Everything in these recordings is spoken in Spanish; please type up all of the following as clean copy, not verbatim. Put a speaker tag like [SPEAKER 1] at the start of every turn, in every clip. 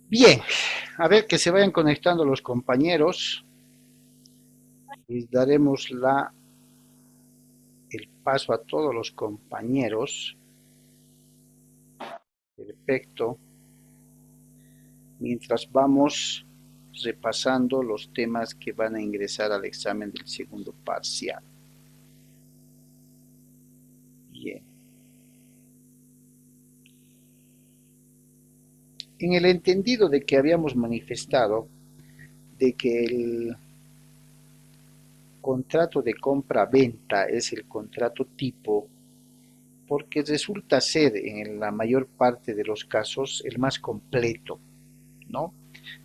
[SPEAKER 1] Bien, a ver que se vayan conectando los compañeros y daremos el paso a todos los compañeros. Perfecto. Mientras vamos repasando los temas que van a ingresar al examen del segundo parcial. Bien. En el entendido de que habíamos manifestado de que el contrato de compra-venta es el contrato tipo, porque resulta ser en la mayor parte de los casos el más completo, ¿no?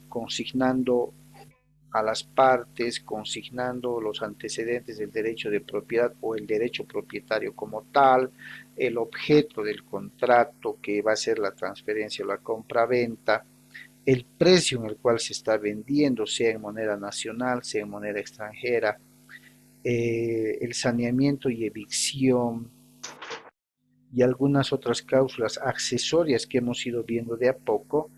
[SPEAKER 1] Consignando a las partes, consignando los antecedentes del derecho de propiedad o el derecho propietario como tal, el objeto del contrato que va a ser la transferencia o la compra-venta, el precio en el cual se está vendiendo, sea en moneda nacional, sea en moneda extranjera, el saneamiento y evicción y algunas otras cláusulas accesorias que hemos ido viendo de a poco.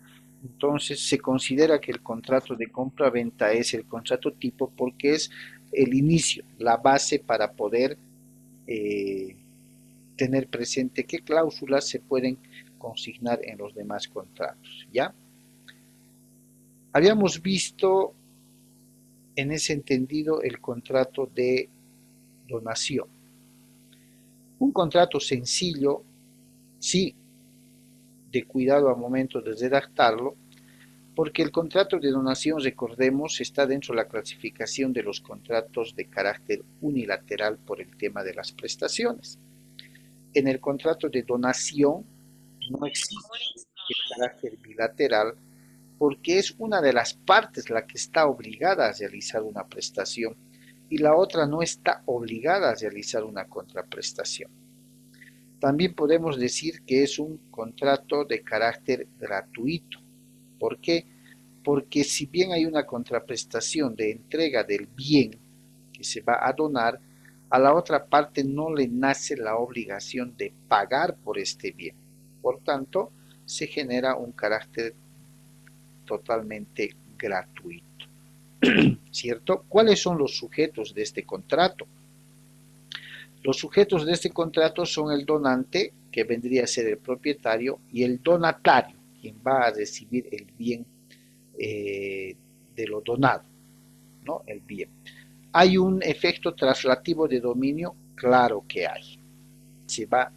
[SPEAKER 1] Entonces se considera que el contrato de compra-venta es el contrato tipo porque es el inicio, la base para poder eh, tener presente qué cláusulas se pueden consignar en los demás contratos. ¿Ya? Habíamos visto en ese entendido el contrato de donación. Un contrato sencillo, sí, de cuidado al momento de redactarlo, porque el contrato de donación, recordemos, está dentro de la clasificación de los contratos de carácter unilateral por el tema de las prestaciones. En el contrato de donación no existe el carácter bilateral porque es una de las partes la que está obligada a realizar una prestación y la otra no está obligada a realizar una contraprestación. También podemos decir que es un contrato de carácter gratuito. ¿Por qué? Porque si bien hay una contraprestación de entrega del bien que se va a donar, a la otra parte no le nace la obligación de pagar por este bien. Por tanto, se genera un carácter totalmente gratuito. ¿Cierto? ¿Cuáles son los sujetos de este contrato? Los sujetos de este contrato son el donante, que vendría a ser el propietario, y el donatario, quien va a recibir el bien de lo donado, ¿no? El bien. ¿Hay un efecto traslativo de dominio? Claro que hay. Se va,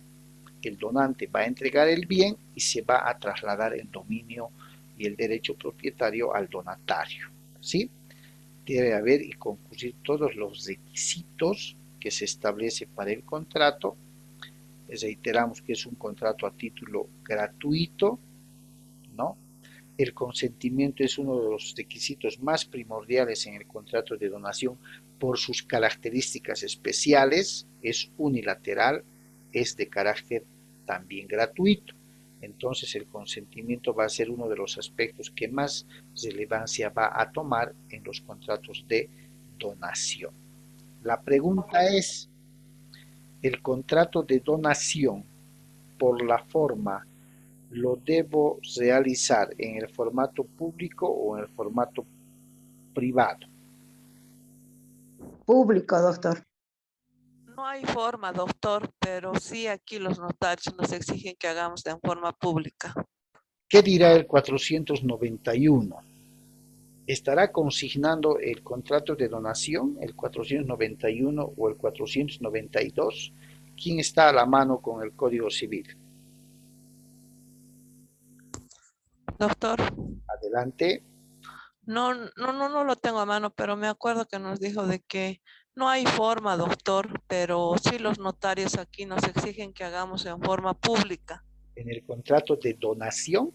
[SPEAKER 1] el donante va a entregar el bien y se va a trasladar el dominio y el derecho propietario al donatario, ¿sí? Debe haber y concurrir todos los requisitos que se establece para el contrato. Reiteramos que es un contrato a título gratuito, ¿no? El consentimiento es uno de los requisitos más primordiales en el contrato de donación por sus características especiales, es unilateral, es de carácter también gratuito. Entonces el consentimiento va a ser uno de los aspectos que más relevancia va a tomar en los contratos de donación. La pregunta es, ¿el contrato de donación por la forma lo debo realizar en el formato público o en el formato privado?
[SPEAKER 2] Público, doctor.
[SPEAKER 3] No hay forma, doctor, pero sí aquí los notarios nos exigen que hagamos de forma pública.
[SPEAKER 1] ¿Qué dirá el 491? ¿Estará consignando el contrato de donación, el 491 o el 492? ¿Quién está a la mano con el Código Civil?
[SPEAKER 3] Doctor,
[SPEAKER 1] Adelante.
[SPEAKER 3] no lo tengo a mano, pero me acuerdo que nos dijo de que no hay forma, doctor, pero sí los notarios aquí nos exigen que hagamos en forma pública.
[SPEAKER 1] En el contrato de donación,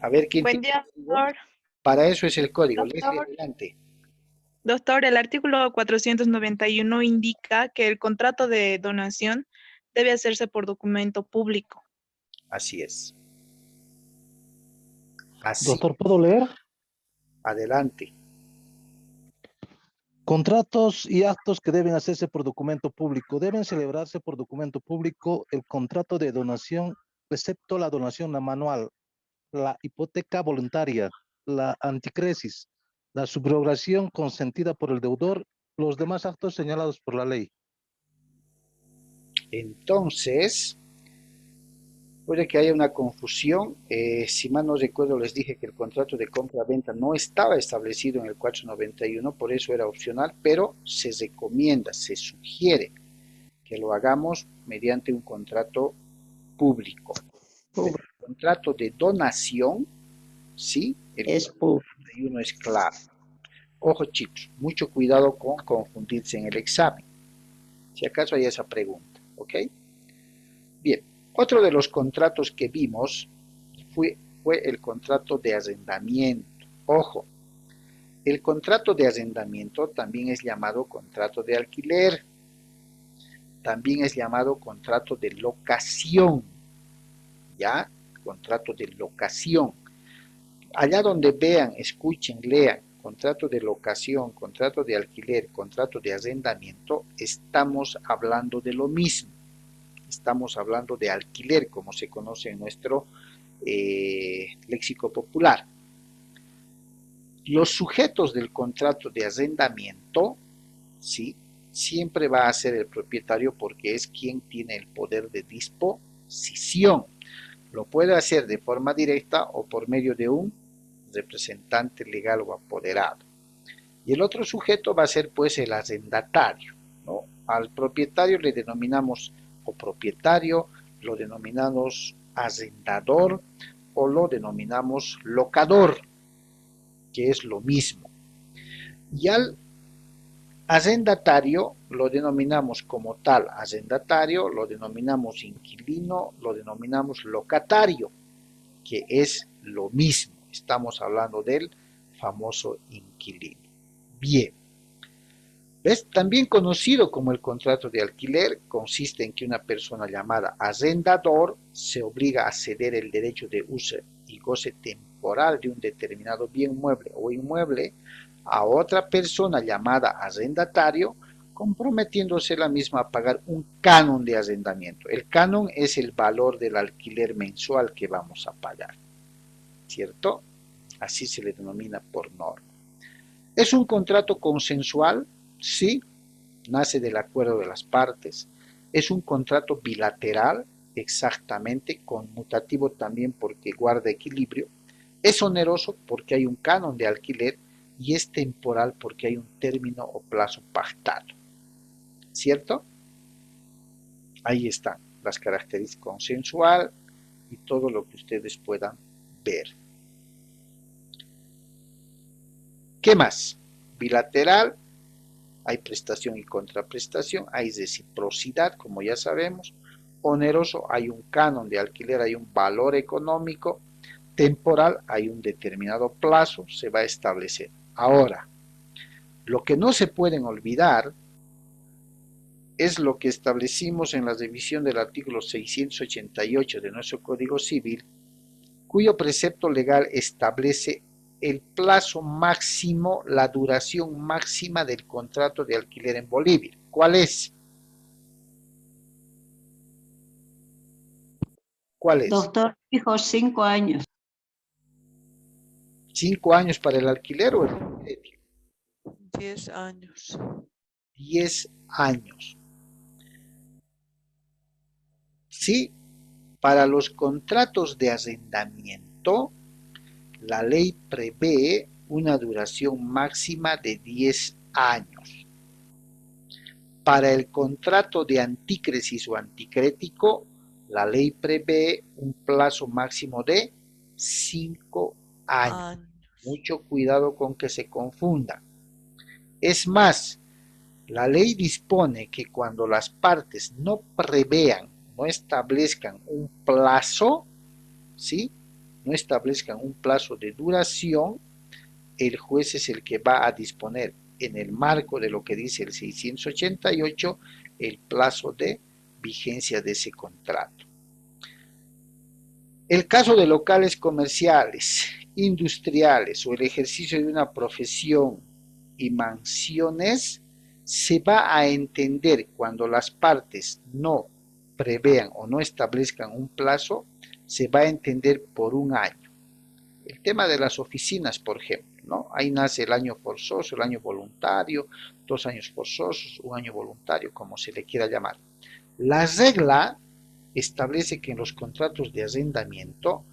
[SPEAKER 1] a ver quién
[SPEAKER 4] Buen
[SPEAKER 1] tiene el
[SPEAKER 4] día,
[SPEAKER 1] código.
[SPEAKER 4] doctor.
[SPEAKER 1] Para eso es el código. Leslie,
[SPEAKER 4] Doctor,
[SPEAKER 1] adelante.
[SPEAKER 4] doctor, el artículo 491 indica que el contrato de donación debe hacerse por documento público.
[SPEAKER 1] Así es. Así.
[SPEAKER 5] Doctor, ¿puedo leer?
[SPEAKER 1] Adelante.
[SPEAKER 5] Contratos y actos que deben hacerse por documento público. Deben celebrarse por documento público el contrato de donación excepto la donación manual, la hipoteca voluntaria, la anticresis, la subrogación consentida por el deudor, los demás actos señalados por la ley.
[SPEAKER 1] Entonces, puede que haya una confusión. Si mal no recuerdo, les dije que el contrato de compra-venta no estaba establecido en el 491, por eso era opcional, pero se recomienda, se sugiere que lo hagamos mediante un contrato público. El contrato de donación, sí, el
[SPEAKER 2] Es público.
[SPEAKER 1] 491 es claro. Ojo chicos, mucho cuidado con confundirse en el examen, si acaso hay esa pregunta, ¿ok? Bien, otro de los contratos que vimos fue el contrato de arrendamiento. Ojo, el contrato de arrendamiento también es llamado contrato de alquiler, también es llamado contrato de locación, ¿ya? Contrato de locación. Allá donde vean, escuchen, lean, contrato de locación, contrato de alquiler, contrato de arrendamiento, estamos hablando de lo mismo. Estamos hablando de alquiler, como se conoce en nuestro léxico popular. Los sujetos del contrato de arrendamiento, ¿sí?, siempre va a ser el propietario porque es quien tiene el poder de disposición. Lo puede hacer de forma directa o por medio de un representante legal o apoderado. Y el otro sujeto va a ser pues el arrendatario, ¿no? Al propietario le denominamos copropietario, lo denominamos arrendador o lo denominamos locador, que es lo mismo. Y al arrendatario lo denominamos como tal arrendatario, lo denominamos inquilino, lo denominamos locatario, que es lo mismo. Estamos hablando del famoso inquilino. Bien. ¿Ves? También conocido como el contrato de alquiler, consiste en que una persona llamada arrendador se obliga a ceder el derecho de uso y goce temporal de un determinado bien mueble o inmueble a otra persona llamada arrendatario, comprometiéndose la misma a pagar un canon de arrendamiento. El canon es el valor del alquiler mensual que vamos a pagar, ¿cierto? Así se le denomina por norma. ¿Es un contrato consensual? Sí, nace del acuerdo de las partes. ¿Es un contrato bilateral? Exactamente, conmutativo también porque guarda equilibrio. Es oneroso porque hay un canon de alquiler y es temporal porque hay un término o plazo pactado, ¿cierto? Ahí están las características: consensual y todo lo que ustedes puedan ver. ¿Qué más? Bilateral, hay prestación y contraprestación, hay reciprocidad, como ya sabemos. Oneroso, hay un canon de alquiler, hay un valor económico. Temporal, hay un determinado plazo, se va a establecer. Ahora, lo que no se pueden olvidar es lo que establecimos en la revisión del artículo 688 de nuestro Código Civil, cuyo precepto legal establece el plazo máximo, la duración máxima del contrato de alquiler en Bolivia. ¿Cuál es? ¿Cuál es?
[SPEAKER 2] Doctor, dijo 5 años.
[SPEAKER 1] 5 años para el alquiler o el crédito.
[SPEAKER 3] 10 años.
[SPEAKER 1] 10 años. Sí, para los contratos de arrendamiento, la ley prevé una duración máxima de 10 años. Para el contrato de antícresis o anticrético, la ley prevé un plazo máximo de 5 años. Mucho cuidado con que se confunda. Es más, la ley dispone que cuando las partes no prevean, no establezcan un plazo, ¿sí?, no establezcan un plazo de duración, el juez es el que va a disponer, en el marco de lo que dice el 688, el plazo de vigencia de ese contrato. El caso de locales comerciales, industriales o el ejercicio de una profesión y mansiones se va a entender cuando las partes no prevean o no establezcan un plazo, se va a entender por un año. El tema de las oficinas, por ejemplo, ¿no? Ahí nace el año forzoso, el año voluntario, 2 años forzosos, 1 año voluntario, como se le quiera llamar. La regla establece que en los contratos de arrendamiento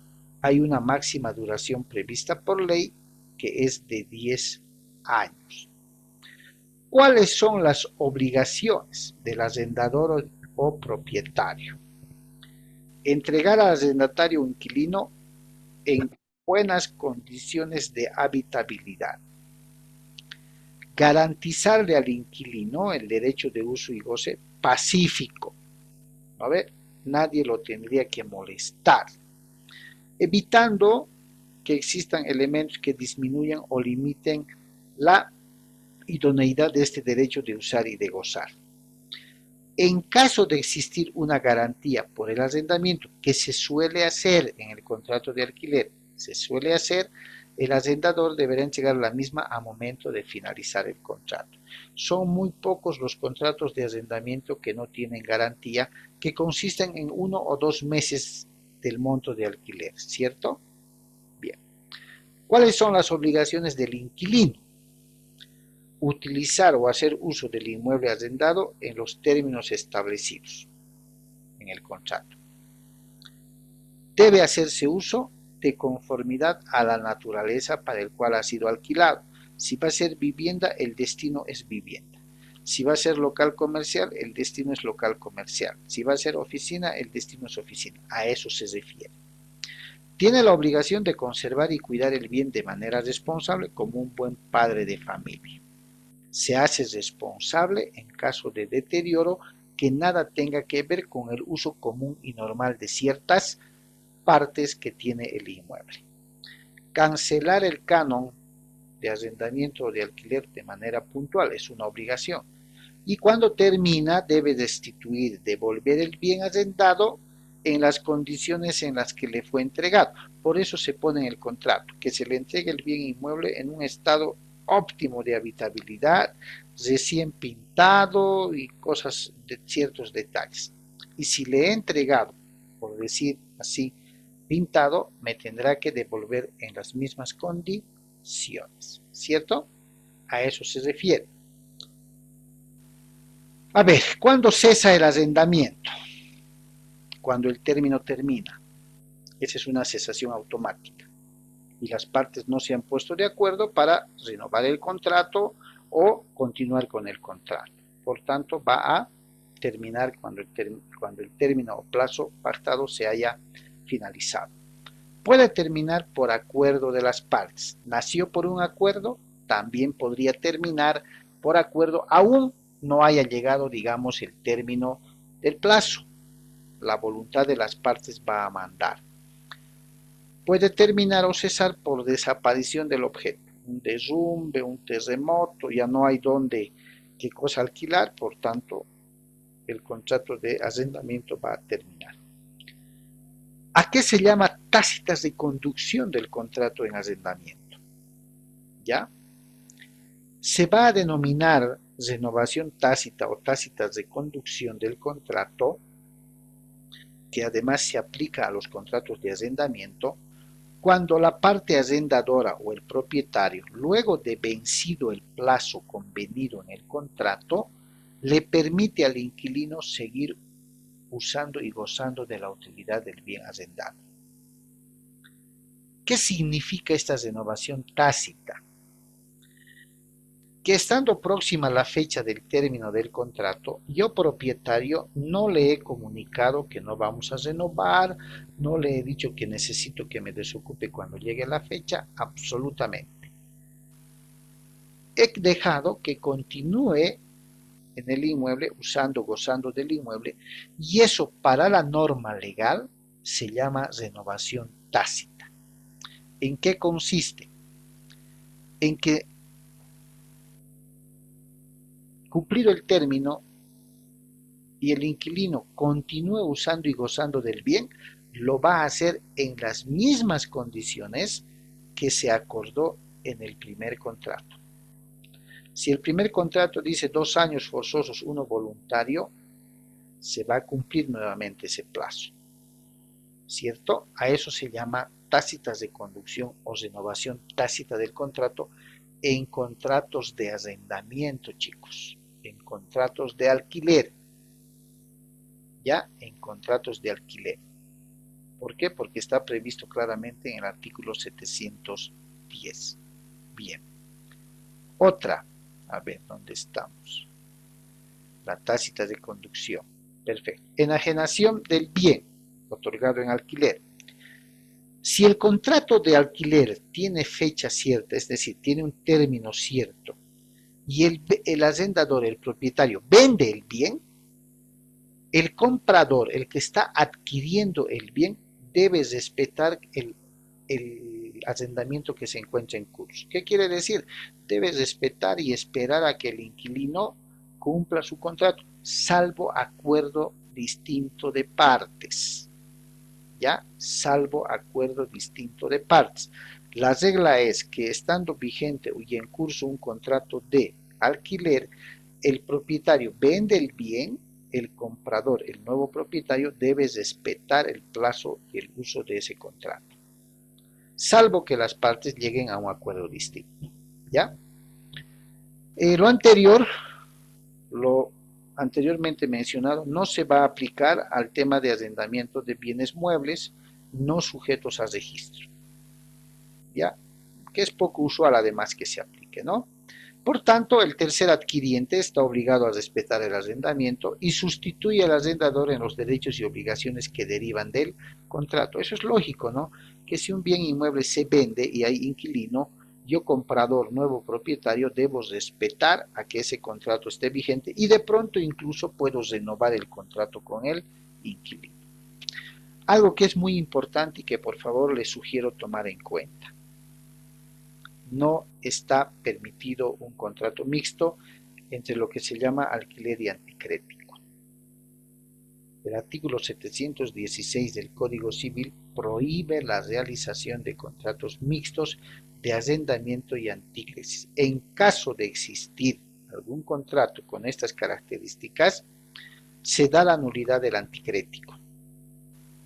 [SPEAKER 1] hay una máxima duración prevista por ley, que es de 10 años. ¿Cuáles son las obligaciones del arrendador o propietario? Entregar al arrendatario o inquilino en buenas condiciones de habitabilidad. Garantizarle al inquilino el derecho de uso y goce pacífico. A ver, nadie lo tendría que molestar. Evitando que existan elementos que disminuyan o limiten la idoneidad de este derecho de usar y de gozar. En caso de existir una garantía por el arrendamiento, que se suele hacer en el contrato de alquiler, el arrendador deberá entregar la misma a momento de finalizar el contrato. Son muy pocos los contratos de arrendamiento que no tienen garantía, que consisten en 1 o 2 meses del monto de alquiler, ¿cierto? Bien. ¿Cuáles son las obligaciones del inquilino? Utilizar o hacer uso del inmueble arrendado en los términos establecidos en el contrato. Debe hacerse uso de conformidad a la naturaleza para el cual ha sido alquilado. Si va a ser vivienda, el destino es vivienda. Si va a ser local comercial, el destino es local comercial. Si va a ser oficina, el destino es oficina. A eso se refiere. Tiene la obligación de conservar y cuidar el bien de manera responsable como un buen padre de familia. Se hace responsable en caso de deterioro que nada tenga que ver con el uso común y normal de ciertas partes que tiene el inmueble. Cancelar el canon de arrendamiento o de alquiler de manera puntual es una obligación. Y cuando termina, debe destituir, devolver el bien arrendado en las condiciones en las que le fue entregado. Por eso se pone en el contrato que se le entregue el bien inmueble en un estado óptimo de habitabilidad, recién pintado y cosas de ciertos detalles. Y si le he entregado, por decir así, pintado, me tendrá que devolver en las mismas condiciones, ¿cierto? A eso se refiere. A ver, ¿cuándo cesa el arrendamiento? Cuando el término termina. Esa es una cesación automática. Y las partes no se han puesto de acuerdo para renovar el contrato o continuar con el contrato. Por tanto, va a terminar cuando el término o plazo pactado se haya finalizado. Puede terminar por acuerdo de las partes. Nació por un acuerdo, también podría terminar por acuerdo, aún no haya llegado, digamos, el término del plazo. La voluntad de las partes va a mandar. Puede terminar o cesar por desaparición del objeto, un derrumbe, un terremoto, ya no hay dónde, qué cosa alquilar, por tanto, el contrato de arrendamiento va a terminar. ¿A qué se llama tácitas de conducción del contrato en arrendamiento? ¿Ya? Se va a denominar renovación tácita o tácitas de conducción del contrato, que además se aplica a los contratos de arrendamiento, cuando la parte arrendadora o el propietario, luego de vencido el plazo convenido en el contrato, le permite al inquilino seguir usando y gozando de la utilidad del bien arrendado. ¿Qué significa esta renovación tácita? Que estando próxima la fecha del término del contrato, yo propietario no le he comunicado que no vamos a renovar, no le he dicho que necesito que me desocupe cuando llegue la fecha, absolutamente. He dejado que continúe en el inmueble, usando, gozando del inmueble, y eso para la norma legal se llama renovación tácita. ¿En qué consiste? En que cumplido el término y el inquilino continúe usando y gozando del bien, lo va a hacer en las mismas condiciones que se acordó en el primer contrato. Si el primer contrato dice 2 años forzosos, 1 voluntario, se va a cumplir nuevamente ese plazo, ¿cierto? A eso se llama tácitas de conducción o renovación tácita del contrato en contratos de arrendamiento, chicos, en contratos de alquiler, ¿ya? En contratos de alquiler. ¿Por qué? Porque está previsto claramente en el artículo 710. Bien. Otra, a ver, ¿dónde estamos? La tácita de conducción. Perfecto. Enajenación del bien otorgado en alquiler. Si el contrato de alquiler tiene fecha cierta, es decir, tiene un término cierto, y el arrendador, el propietario, vende el bien, el comprador, el que está adquiriendo el bien, debe respetar el arrendamiento que se encuentra en curso. ¿Qué quiere decir? Debe respetar y esperar a que el inquilino cumpla su contrato, salvo acuerdo distinto de partes. ¿Ya? Salvo acuerdo distinto de partes. La regla es que estando vigente y en curso un contrato de alquiler, el propietario vende el bien, el comprador, el nuevo propietario, debe respetar el plazo y el uso de ese contrato, salvo que las partes lleguen a un acuerdo distinto. ¿Ya? Lo anteriormente mencionado no se va a aplicar al tema de arrendamiento de bienes muebles no sujetos a registro, ¿ya? Que es poco usual además que se aplique, ¿no? Por tanto, el tercer adquiriente está obligado a respetar el arrendamiento y sustituye al arrendador en los derechos y obligaciones que derivan del contrato. Eso es lógico, ¿no? Que si un bien inmueble se vende y hay inquilino, yo comprador, nuevo propietario, debo respetar a que ese contrato esté vigente y de pronto incluso puedo renovar el contrato con el inquilino. Algo que es muy importante y que por favor les sugiero tomar en cuenta. No está permitido un contrato mixto entre lo que se llama alquiler y anticrético. El artículo 716 del Código Civil prohíbe la realización de contratos mixtos de arrendamiento y antícresis. En caso de existir algún contrato con estas características, se da la nulidad del anticrético.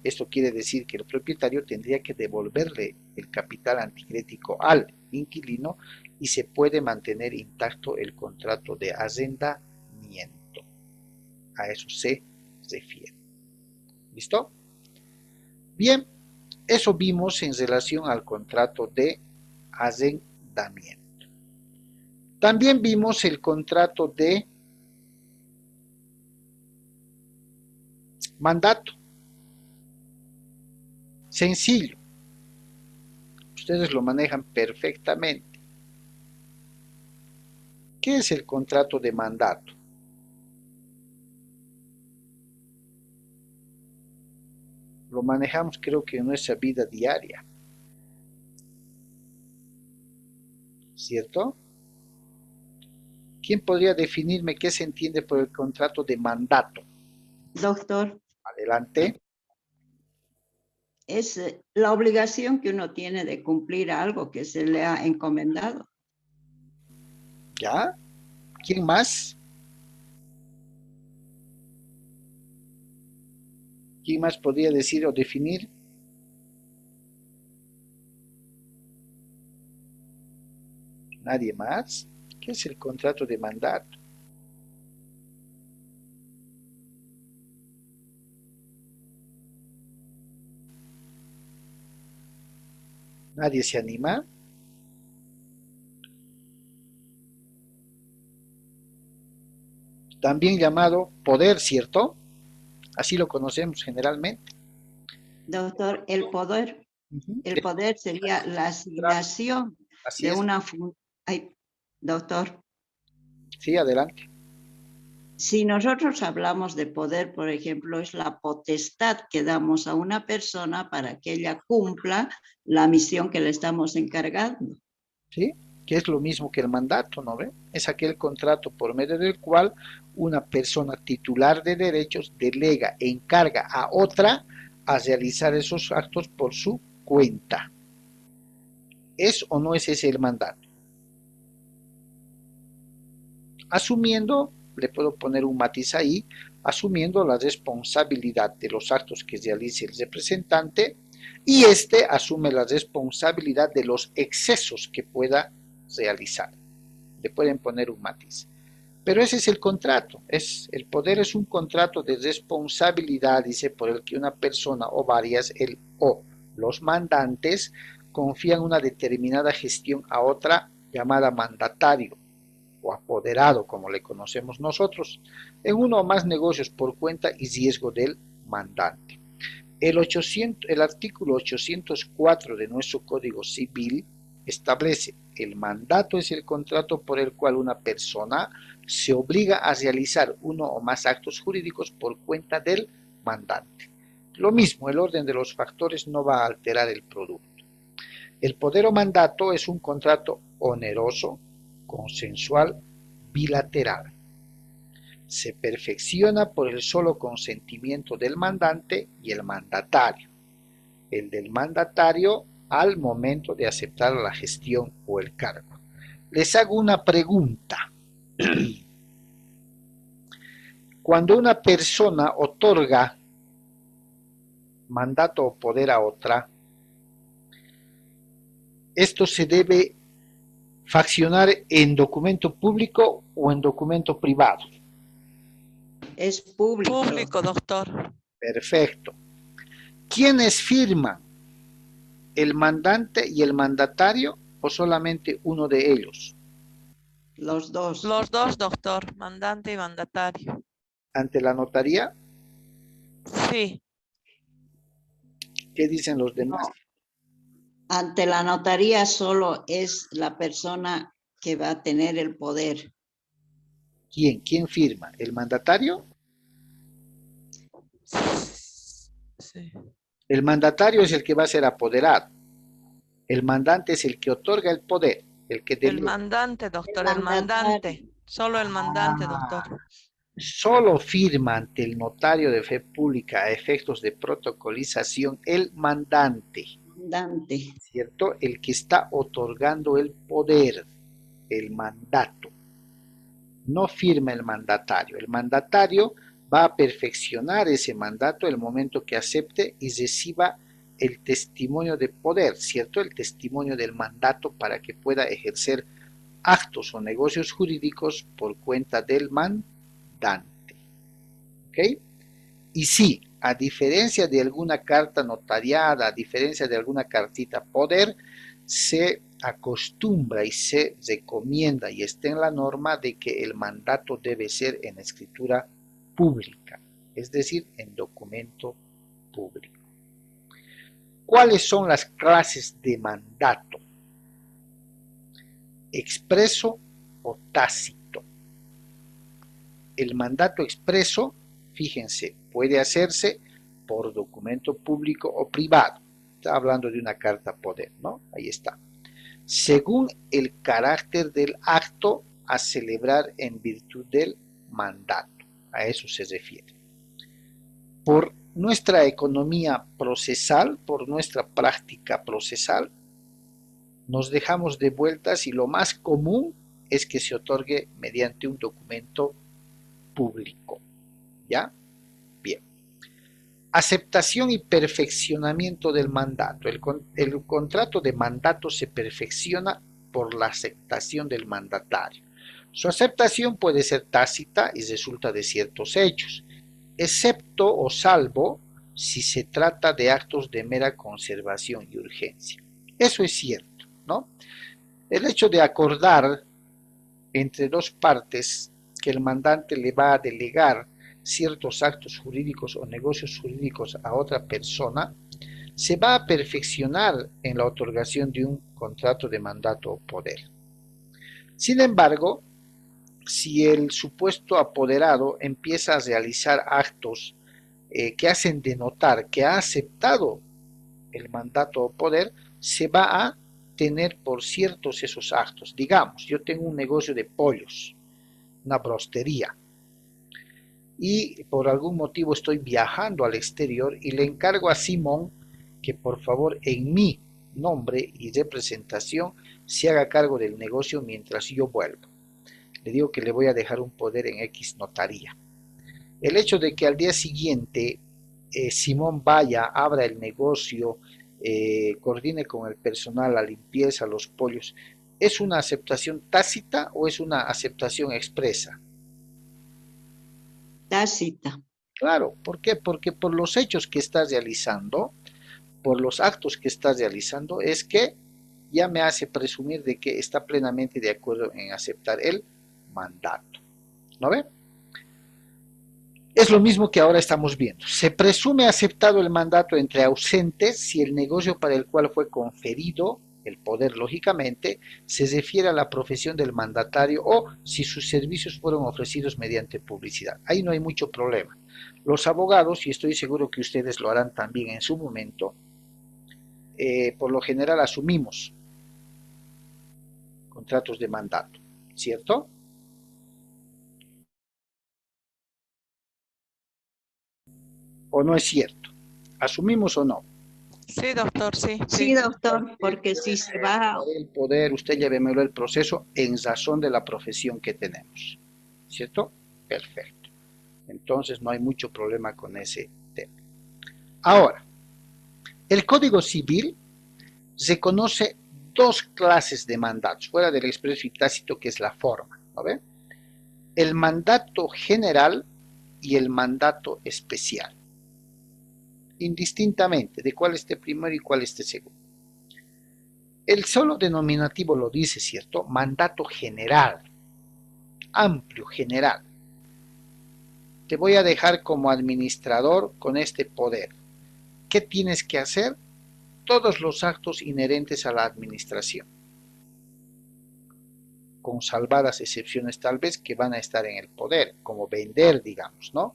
[SPEAKER 1] Esto quiere decir que el propietario tendría que devolverle el capital anticrético al inquilino y se puede mantener intacto el contrato de arrendamiento. A eso se refiere. ¿Listo? Bien, eso vimos en relación al contrato de arrendamiento. También vimos el contrato de mandato. Sencillo. Ustedes lo manejan perfectamente. ¿Qué es el contrato de mandato? Lo manejamos creo que en nuestra vida diaria. ¿Cierto? ¿Quién podría definirme qué se entiende por el contrato de mandato?
[SPEAKER 2] Doctor,
[SPEAKER 1] Adelante.
[SPEAKER 2] es la obligación que uno tiene de cumplir algo que se le ha encomendado.
[SPEAKER 1] ¿Ya? ¿Quién más? ¿Quién más podría decir o definir? ¿Nadie más? ¿Qué es el contrato de mandato? ¿Nadie se anima? También llamado poder, ¿cierto? Así lo conocemos generalmente.
[SPEAKER 2] Doctor, el poder sería la asignación
[SPEAKER 1] Así
[SPEAKER 2] de
[SPEAKER 1] es.
[SPEAKER 2] una función. Doctor,
[SPEAKER 1] Sí, adelante.
[SPEAKER 2] si nosotros hablamos de poder, por ejemplo, es la potestad que damos a una persona para que ella cumpla la misión que le estamos encargando.
[SPEAKER 1] ¿Sí? Que es lo mismo que el mandato, ¿no ve? Es aquel contrato por medio del cual una persona titular de derechos delega, encarga a otra a realizar esos actos por su cuenta. ¿Es o no es ese el mandato? Asumiendo le puedo poner un matiz ahí, asumiendo la responsabilidad de los actos que realice el representante y este asume la responsabilidad de los excesos que pueda realizar. Le pueden poner un matiz. Pero ese es el contrato. El poder es un contrato de responsabilidad, dice, por el que una persona o varias, el o los mandantes, confían una determinada gestión a otra llamada mandatario o apoderado, como le conocemos nosotros, en uno o más negocios por cuenta y riesgo del mandante. El artículo 804 de nuestro Código Civil establece: el mandato es el contrato por el cual una persona se obliga a realizar uno o más actos jurídicos por cuenta del mandante. Lo mismo, el orden de los factores no va a alterar el producto. El poder o mandato es un contrato oneroso, consensual, bilateral. Se perfecciona por el solo consentimiento del mandante y el mandatario. El del mandatario al momento de aceptar la gestión o el cargo. Les hago una pregunta. Cuando una persona otorga mandato o poder a otra, esto se debe faccionar en documento público o en documento privado.
[SPEAKER 2] Es público.
[SPEAKER 3] Público, doctor.
[SPEAKER 1] Perfecto. ¿Quiénes firman? ¿El mandante y el mandatario o solamente uno de ellos?
[SPEAKER 2] Los dos.
[SPEAKER 3] Los dos, doctor. Mandante y mandatario.
[SPEAKER 1] ¿Ante la notaría?
[SPEAKER 3] Sí.
[SPEAKER 1] ¿Qué dicen los demás?
[SPEAKER 2] No. Ante la notaría solo es la persona que va a tener el poder.
[SPEAKER 1] ¿Quién? ¿Quién firma? ¿El mandatario?
[SPEAKER 3] Sí.
[SPEAKER 1] El mandatario es el que va a ser apoderado. El mandante es el que otorga el poder, el que
[SPEAKER 3] El
[SPEAKER 1] delega.
[SPEAKER 3] mandante, doctor.
[SPEAKER 2] El
[SPEAKER 3] El mandante. Solo el mandante, doctor.
[SPEAKER 1] Solo firma ante el notario de fe pública a efectos de protocolización el mandante,
[SPEAKER 2] Mandante.
[SPEAKER 1] ¿cierto? El que está otorgando el poder, el mandato. No firma el mandatario. El mandatario va a perfeccionar ese mandato el momento que acepte y reciba el testimonio de poder, ¿cierto? El testimonio del mandato para que pueda ejercer actos o negocios jurídicos por cuenta del mandante. ¿Ok? Y sí, a diferencia de alguna carta notariada, a diferencia de alguna cartita poder, se acostumbra y se recomienda y está en la norma de que el mandato debe ser en escritura pública, es decir, en documento público. ¿Cuáles son las clases de mandato? Expreso o tácito. El mandato expreso, fíjense, puede hacerse por documento público o privado. Está hablando de una carta poder, ¿no? Ahí está. Según el carácter del acto a celebrar en virtud del mandato. A eso se refiere. Por nuestra economía procesal, por nuestra práctica procesal, nos dejamos de vueltas y lo más común es que se otorgue mediante un documento público. ¿Ya? Bien. Aceptación y perfeccionamiento del mandato. El contrato de mandato se perfecciona por la aceptación del mandatario. Su aceptación puede ser tácita y resulta de ciertos hechos, excepto o salvo si se trata de actos de mera conservación y urgencia. Eso es cierto, ¿no? El hecho de acordar entre dos partes que el mandante le va a delegar ciertos actos jurídicos o negocios jurídicos a otra persona, se va a perfeccionar en la otorgación de un contrato de mandato o poder. Sin embargo, si el supuesto apoderado empieza a realizar actos que hacen denotar que ha aceptado el mandato o poder, se va a tener por ciertos esos actos. Digamos, yo tengo un negocio de pollos, una brostería, y por algún motivo estoy viajando al exterior y le encargo a Simón que por favor en mi nombre y representación se haga cargo del negocio mientras yo vuelvo. le digo que le voy a dejar un poder en X notaría. El hecho de que al día siguiente Simón vaya, abra el negocio, coordine con el personal la limpieza, los pollos, ¿es una aceptación tácita o es una aceptación expresa?
[SPEAKER 2] Tácita.
[SPEAKER 1] Claro, ¿por qué? Porque por los hechos que estás realizando, por los actos que estás realizando, es que ya me hace presumir de que está plenamente de acuerdo en aceptar el mandato. ¿No ve? Es lo mismo que ahora estamos viendo. Se presume aceptado el mandato entre ausentes si el negocio para el cual fue conferido el poder, lógicamente, se refiere a la profesión del mandatario o si sus servicios fueron ofrecidos mediante publicidad. Ahí no hay mucho problema. Los abogados, y estoy seguro que ustedes lo harán también en su momento, por lo general asumimos contratos de mandato, ¿cierto? ¿O no es cierto? ¿Asumimos o no?
[SPEAKER 3] Sí, doctor, sí.
[SPEAKER 2] Sí, doctor, porque si se va...
[SPEAKER 1] El poder, usted ya llévemelo el proceso en razón de la profesión que tenemos, ¿cierto? Perfecto. Entonces no hay mucho problema con ese tema. Ahora, el Código Civil reconoce dos clases de mandatos, fuera del expreso y tácito, que es la forma, ¿no ve? El mandato general y el mandato especial, indistintamente de cuál esté primero y cuál esté segundo. El solo denominativo lo dice, ¿cierto? Mandato general, amplio, general. Te voy a dejar como administrador con este poder. ¿Qué tienes que hacer? Todos los actos inherentes a la administración, con salvadas excepciones tal vez que van a estar en el poder, como vender, digamos, ¿no?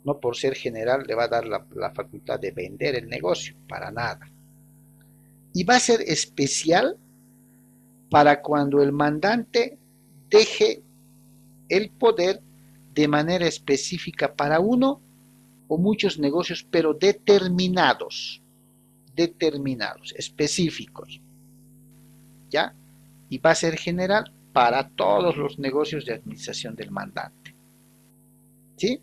[SPEAKER 1] No por ser general le va a dar la facultad de vender el negocio, para nada. Y va a ser especial para cuando el mandante deje el poder de manera específica para uno o muchos negocios, pero determinados, específicos, ¿ya? Y va a ser general para todos los negocios de administración del mandante, ¿sí?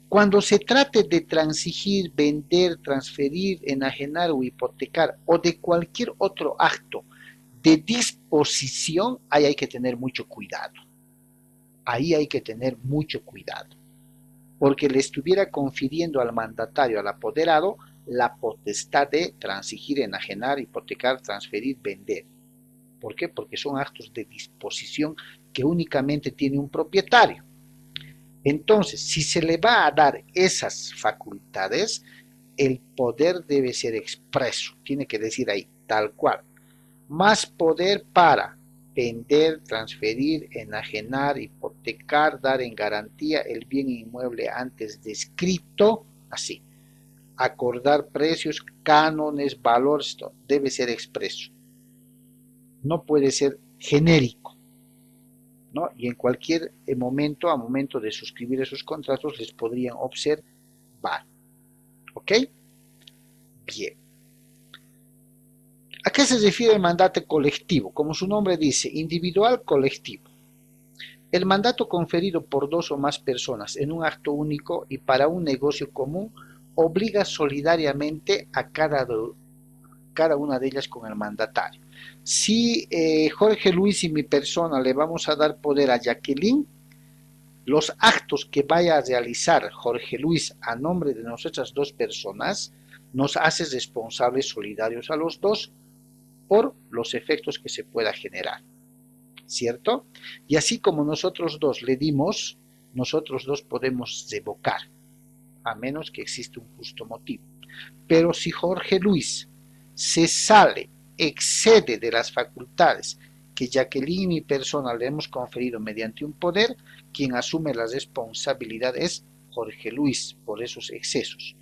[SPEAKER 1] Cuando se trate de transigir, vender, transferir, enajenar o hipotecar o de cualquier otro acto de disposición, ahí hay que tener mucho cuidado. Ahí hay que tener mucho cuidado, porque le estuviera confiriendo al mandatario, al apoderado, la potestad de transigir, enajenar, hipotecar, transferir, vender. ¿Por qué? Porque son actos de disposición que únicamente tiene un propietario. Entonces, si se le va a dar esas facultades, el poder debe ser expreso, tiene que decir ahí, tal cual. Más poder para vender, transferir, enajenar, hipotecar, dar en garantía el bien inmueble antes descrito, así. Acordar precios, cánones, valores, debe ser expreso. No puede ser genérico, ¿no? Y en cualquier momento, a momento de suscribir esos contratos, les podrían observar. ¿Ok? Bien. ¿A qué se refiere el mandato colectivo? Como su nombre dice, individual, colectivo. El mandato conferido por dos o más personas en un acto único y para un negocio común obliga solidariamente a cada una de ellas con el mandatario. Si Jorge Luis y mi persona le vamos a dar poder a Jacqueline, los actos que vaya a realizar Jorge Luis a nombre de nosotras dos personas nos hace responsables solidarios a los dos por los efectos que se pueda generar, ¿cierto? Y así como nosotros dos le dimos, nosotros dos podemos revocar, a menos que exista un justo motivo. Pero si Jorge Luis se sale, excede de las facultades que Jacqueline y mi persona le hemos conferido mediante un poder, quien asume la responsabilidad es Jorge Luis por esos excesos.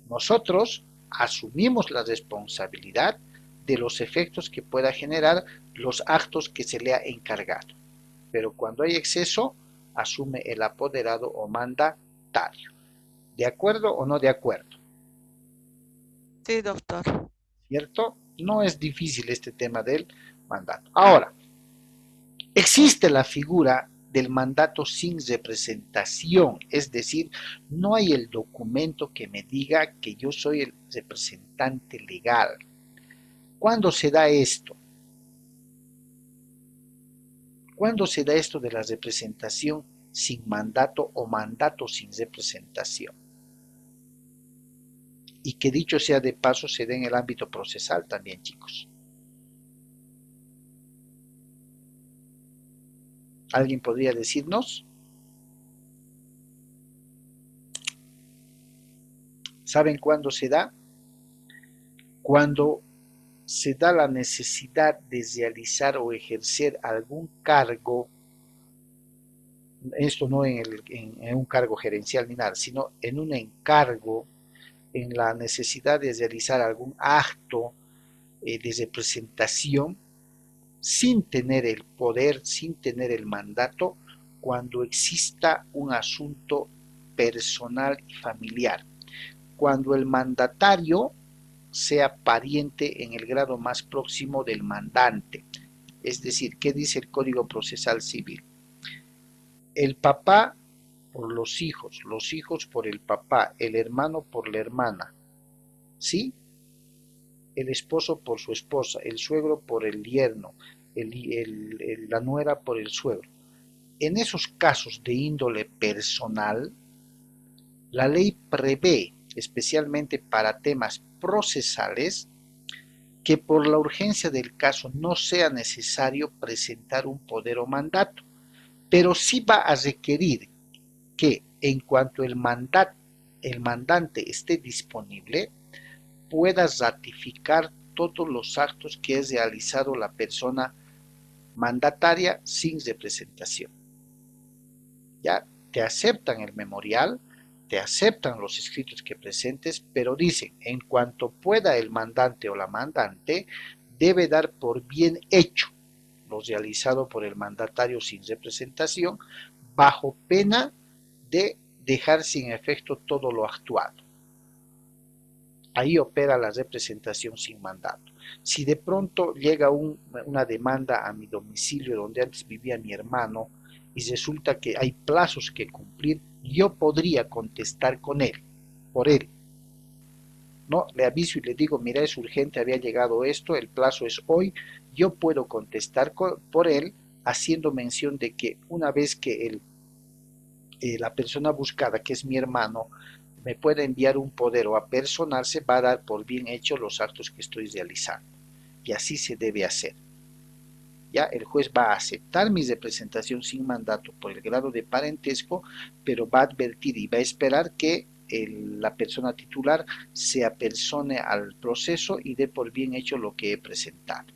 [SPEAKER 1] Nosotros asumimos la responsabilidad de los efectos que pueda generar los actos que se le ha encargado. Pero cuando hay exceso, asume el apoderado o mandatario. ¿De acuerdo o no de acuerdo?
[SPEAKER 3] Sí, doctor.
[SPEAKER 1] ¿Cierto? No es difícil este tema del mandato. Ahora, existe la figura del mandato sin representación, es decir, no hay el documento que me diga que yo soy el representante legal. ¿Cuándo se da esto? ¿Cuándo se da esto de la representación sin mandato o mandato sin representación? Y que dicho sea de paso, se da en el ámbito procesal también, chicos. ¿Alguien podría decirnos? ¿Saben cuándo se da? Cuando se da la necesidad de realizar o ejercer algún cargo, esto no en un cargo gerencial ni nada, sino en un encargo, en la necesidad de realizar algún acto de representación sin tener el poder, sin tener el mandato, cuando exista un asunto personal y familiar. Cuando el mandatario sea pariente en el grado más próximo del mandante. Es decir, ¿qué dice el Código Procesal Civil? El papá por los hijos por el papá, el hermano por la hermana, ¿sí? El esposo por su esposa, el suegro por el yerno, la nuera por el suegro. En esos casos de índole personal, la ley prevé, especialmente para temas procesales, que por la urgencia del caso no sea necesario presentar un poder o mandato, pero sí va a requerir que en cuanto el mandante esté disponible, pueda ratificar todos los actos que ha realizado la persona mandataria sin representación. Ya te aceptan el memorial, te aceptan los escritos que presentes, pero dicen, en cuanto pueda el mandante o la mandante, debe dar por bien hecho lo realizado por el mandatario sin representación, bajo pena de dejar sin efecto todo lo actuado. Ahí opera la representación sin mandato. Si de pronto llega una demanda a mi domicilio donde antes vivía mi hermano y resulta que hay plazos que cumplir, yo podría contestar por él. ¿No? Le aviso y le digo, mira, es urgente, había llegado esto, el plazo es hoy, yo puedo contestar por él, haciendo mención de que una vez que la persona buscada, que es mi hermano, me pueda enviar un poder o apersonarse, va a dar por bien hecho los actos que estoy realizando. Y así se debe hacer. Ya el juez va a aceptar mi representación sin mandato por el grado de parentesco, pero va a advertir y va a esperar que la persona titular se apersone al proceso y dé por bien hecho lo que he presentado.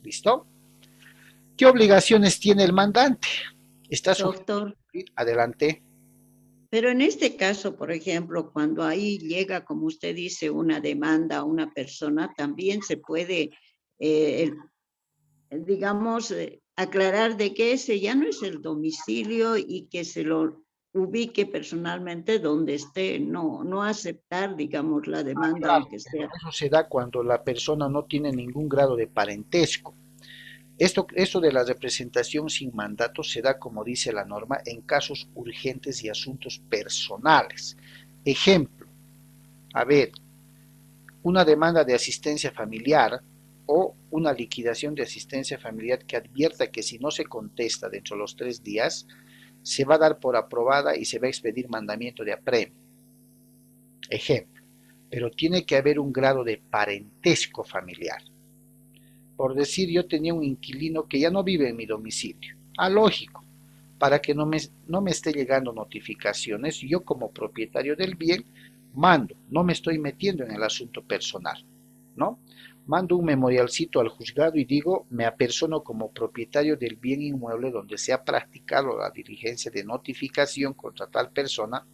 [SPEAKER 1] ¿Listo? ¿Qué obligaciones tiene el mandante? Está
[SPEAKER 2] Doctor,
[SPEAKER 1] adelante.
[SPEAKER 2] pero en este caso, por ejemplo, cuando ahí llega, como usted dice, una demanda a una persona, también se puede, digamos, aclarar de que ese ya no es el domicilio y que se lo ubique personalmente donde esté, no aceptar, digamos, la demanda,
[SPEAKER 1] Claro,
[SPEAKER 2] aunque sea.
[SPEAKER 1] eso se da cuando la persona no tiene ningún grado de parentesco. Esto de la representación sin mandato se da, como dice la norma, en casos urgentes y asuntos personales. Ejemplo, a ver, una demanda de asistencia familiar o una liquidación de asistencia familiar que advierta que si no se contesta dentro de los 3 días, se va a dar por aprobada y se va a expedir mandamiento de apremio. Ejemplo, pero tiene que haber un grado de parentesco familiar. Por decir, yo tenía un inquilino que ya no vive en mi domicilio. Lógico, para que no me esté llegando notificaciones, yo como propietario del bien mando, no me estoy metiendo en el asunto personal, ¿no? Mando un memorialcito al juzgado y digo, me apersono como propietario del bien inmueble donde se ha practicado la diligencia de notificación contra tal persona,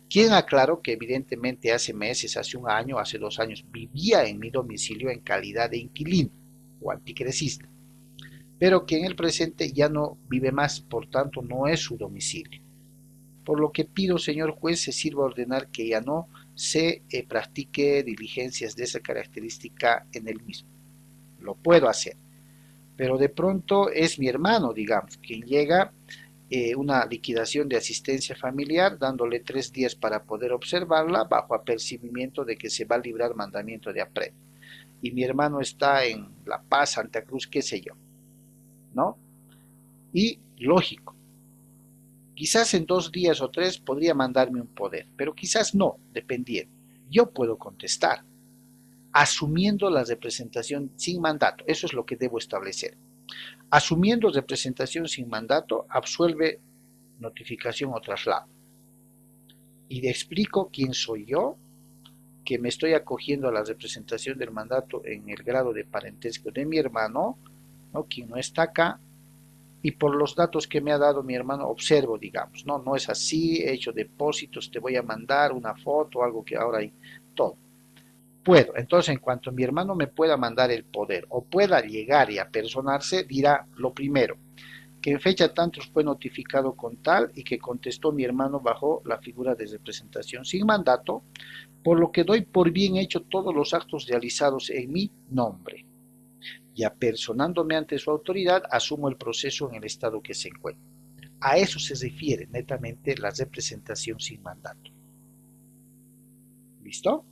[SPEAKER 1] quien aclaró que evidentemente hace meses, hace un año, hace 2 años, vivía en mi domicilio en calidad de inquilino o anticrecista, pero que en el presente ya no vive más, por tanto no es su domicilio. Por lo que pido, señor juez, se sirva a ordenar que ya no se practique diligencias de esa característica en el mismo. Lo puedo hacer, pero de pronto es mi hermano, digamos, quien llega una liquidación de asistencia familiar, dándole 3 días para poder observarla, bajo apercibimiento de que se va a librar mandamiento de apremio. Y mi hermano está en La Paz, Santa Cruz, qué sé yo, ¿no? Y lógico, quizás en 2 días o 3 podría mandarme un poder, pero quizás no, dependiendo. Yo puedo contestar, asumiendo la representación sin mandato. Eso es lo que debo establecer. Asumiendo representación sin mandato, absuelve notificación o traslado. Y le explico quién soy yo, que me estoy acogiendo a la representación del mandato en el grado de parentesco de mi hermano, ¿no? Quien no está acá, y por los datos que me ha dado mi hermano, observo, digamos, no es así, he hecho depósitos, te voy a mandar una foto, algo que ahora hay, todo. Puedo, entonces en cuanto mi hermano me pueda mandar el poder o pueda llegar y apersonarse, dirá lo primero, que en fecha tantos fue notificado con tal y que contestó mi hermano bajo la figura de representación sin mandato, por lo que doy por bien hecho todos los actos realizados en mi nombre. Y apersonándome ante su autoridad, asumo el proceso en el estado que se encuentra. A eso se refiere netamente la representación sin mandato. ¿Listo?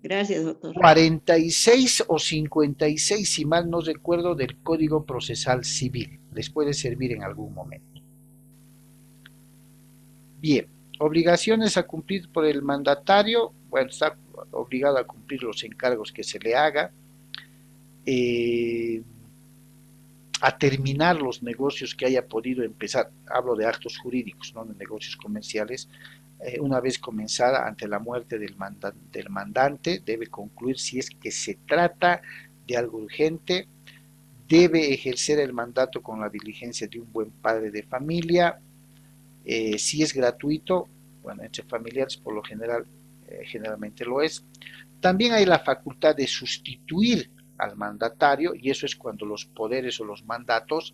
[SPEAKER 2] Gracias, doctor.
[SPEAKER 1] 46 o 56, si mal no recuerdo, del Código Procesal Civil. Les puede servir en algún momento. Bien, obligaciones a cumplir por el mandatario. Bueno, está obligado a cumplir los encargos que se le haga. A terminar los negocios que haya podido empezar. Hablo de actos jurídicos, no de negocios comerciales. Una vez comenzada ante la muerte del mandante, debe concluir si es que se trata de algo urgente, debe ejercer el mandato con la diligencia de un buen padre de familia, si es gratuito, bueno, entre familiares por lo general, generalmente lo es. También hay la facultad de sustituir al mandatario, y eso es cuando los poderes o los mandatos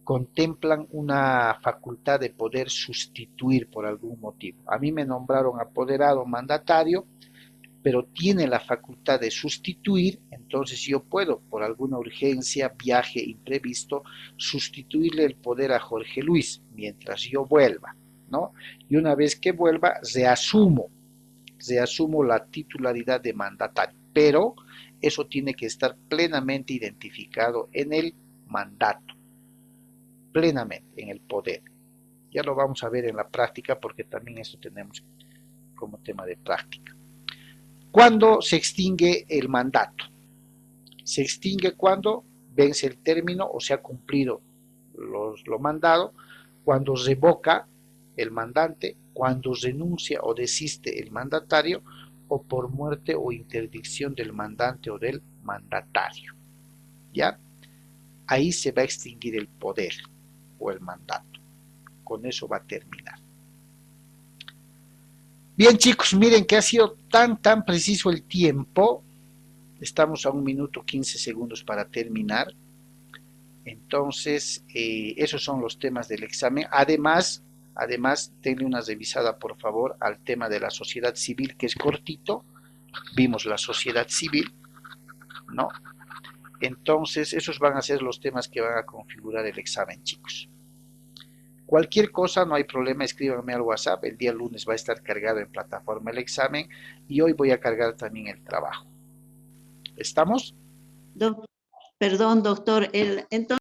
[SPEAKER 1] contemplan una facultad de poder sustituir por algún motivo. A mí me nombraron apoderado mandatario, pero tiene la facultad de sustituir, entonces yo puedo, por alguna urgencia, viaje imprevisto, sustituirle el poder a Jorge Luis mientras yo vuelva, ¿no? Y una vez que vuelva, reasumo la titularidad de mandatario, pero eso tiene que estar plenamente identificado en el mandato, plenamente en el poder. Ya lo vamos a ver en la práctica porque también esto tenemos como tema de práctica. ¿Cuándo se extingue el mandato? Se extingue cuando vence el término o se ha cumplido lo mandado, cuando revoca el mandante, cuando renuncia o desiste el mandatario, o por muerte o interdicción del mandante o del mandatario. ¿Ya? Ahí se va a extinguir el poder o el mandato. Con eso va a terminar. Bien, chicos, miren que ha sido tan preciso el tiempo. Estamos a 1 minuto 15 segundos para terminar. Entonces, esos son los temas del examen. Además, denle una revisada, por favor, al tema de la sociedad civil, que es cortito. Vimos la sociedad civil, ¿no? Entonces, esos van a ser los temas que van a configurar el examen, chicos. Cualquier cosa, no hay problema, escríbanme al WhatsApp. El día lunes va a estar cargado en plataforma el examen y hoy voy a cargar también el trabajo. ¿Estamos?
[SPEAKER 2] Perdón, doctor, entonces